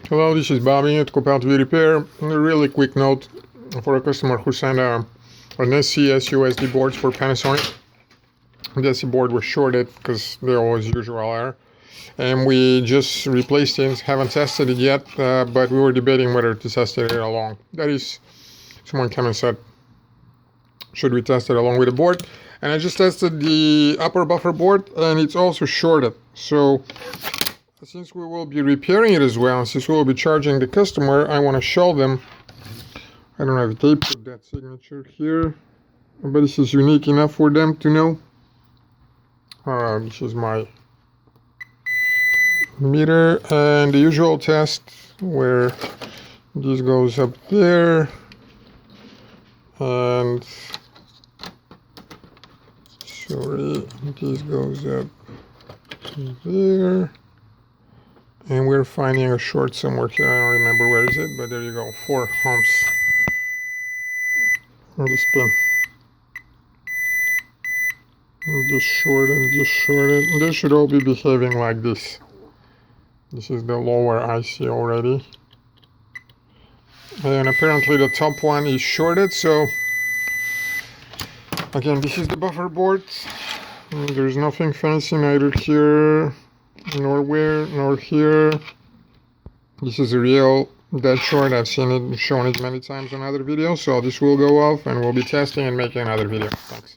Hello, this is Bobby at TC-P55VT30 Repair. A really quick note for a customer who sent an SC SU SD boards for Panasonic. The SC board was shorted because they always usual are, and we just replaced it. Haven't tested it yet, but we were debating whether to test it along. That is, someone came and said, should we test it along with the board? And I just tested the upper buffer board, and it's also shorted. So since we will be repairing it as well, since we will be charging the customer, I want to show them. I don't know if they put that signature here, but this is unique enough for them to know. This is my meter, and the usual test where this goes up there, and sorry, this goes up there. And we're finding a short somewhere here. I don't remember where is it, but there you go. 4 humps on this pin. And just short and just shorted. They should all be behaving like this. This is the lower IC already. And apparently the top one is shorted, so again, this is the buffer board. There's nothing fancy neither here, nor here. This is a real dead short. I've seen it, shown it many times on other videos, so this will go off and we'll be testing and making another video. Thanks.